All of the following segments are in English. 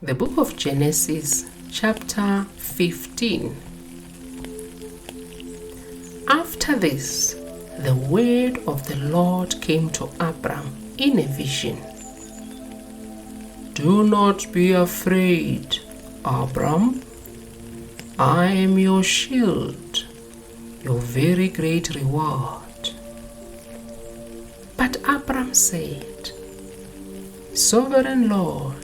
The book of Genesis, chapter 15. After this, the word of the Lord came to Abram in a vision. Do not be afraid, Abram. I am your shield, your very great reward. But Abram said, Sovereign Lord,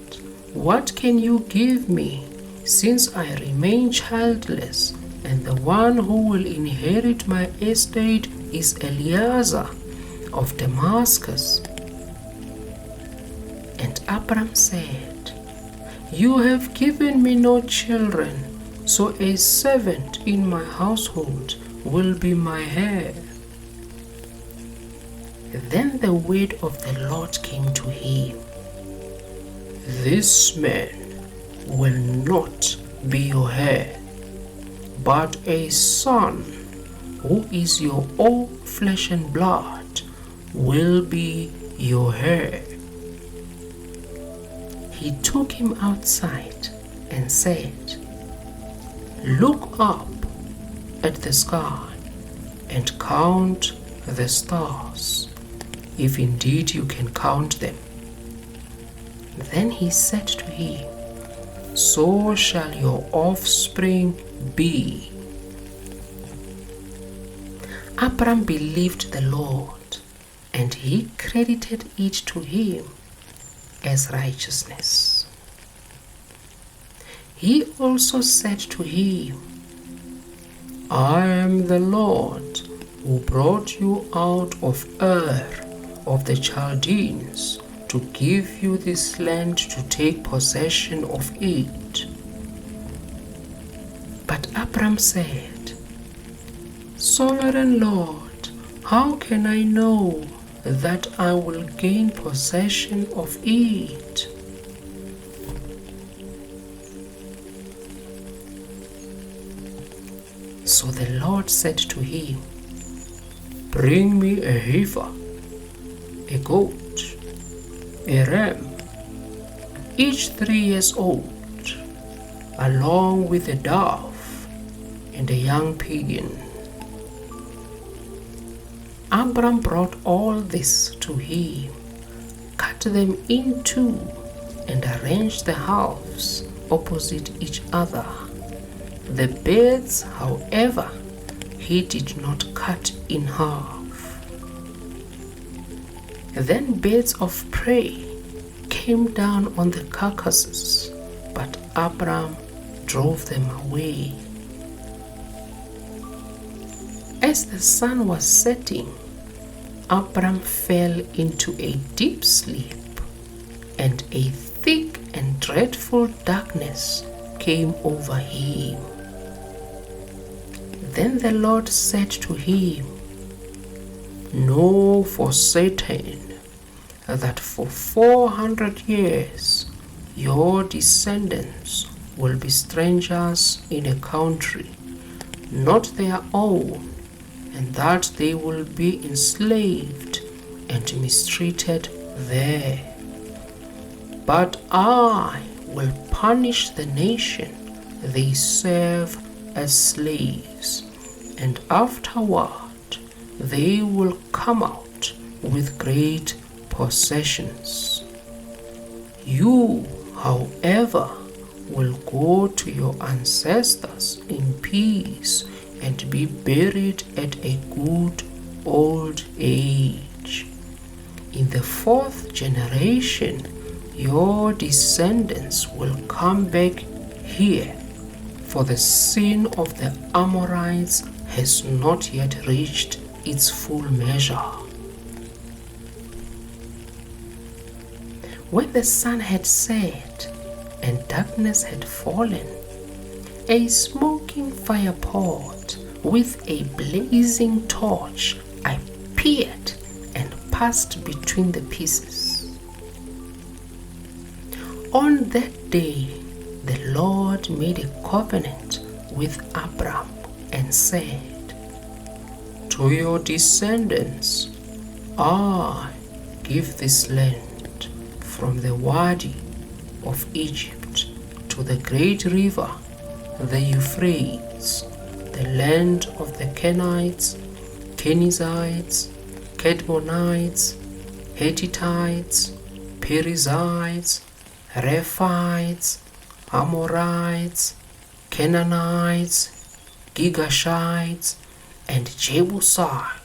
what can you give me, since I remain childless, and the one who will inherit my estate is Eliezer of Damascus? And Abram said, You have given me no children, so a servant in my household will be my heir. Then the word of the Lord came to him. This man will not be your heir, but a son who is your own flesh and blood will be your heir. He took him outside and said, Look up at the sky and count the stars, if indeed you can count them. Then he said to him, So shall your offspring be. Abram believed the Lord, and he credited it to him as righteousness. He also said to him, I am the Lord who brought you out of Ur of the Chaldeans to give you this land to take possession of it. But Abram said, Sovereign Lord, how can I know that I will gain possession of it? So the Lord said to him, Bring me a heifer, a goat, a ram, each 3 years old, along with a dove and a young pigeon. Abram brought all this to him, cut them in two, and arranged the halves opposite each other. The birds, however, he did not cut in half. Then birds of prey came down on the carcasses, but Abram drove them away. As the sun was setting, Abram fell into a deep sleep, and a thick and dreadful darkness came over him. Then the Lord said to him, Know for certain that for 400 years your descendants will be strangers in a country not their own, and that they will be enslaved and mistreated there. But I will punish the nation they serve as slaves, and afterward they will come out with great possessions. You, however, will go to your ancestors in peace and be buried at a good old age. In the 4th generation, your descendants will come back here, for the sin of the Amorites has not yet reached its full measure. When the sun had set and darkness had fallen, a smoking fire pot with a blazing torch appeared and passed between the pieces. On that day, the Lord made a covenant with Abram and said, To your descendants I give this land from the Wadi of Egypt to the great river, the Euphrates, the land of the Kenites, Kenizzites, Kadmonites, Hittites, Perizzites, Rephites, Amorites, Canaanites, Gigashites, and Jebusites.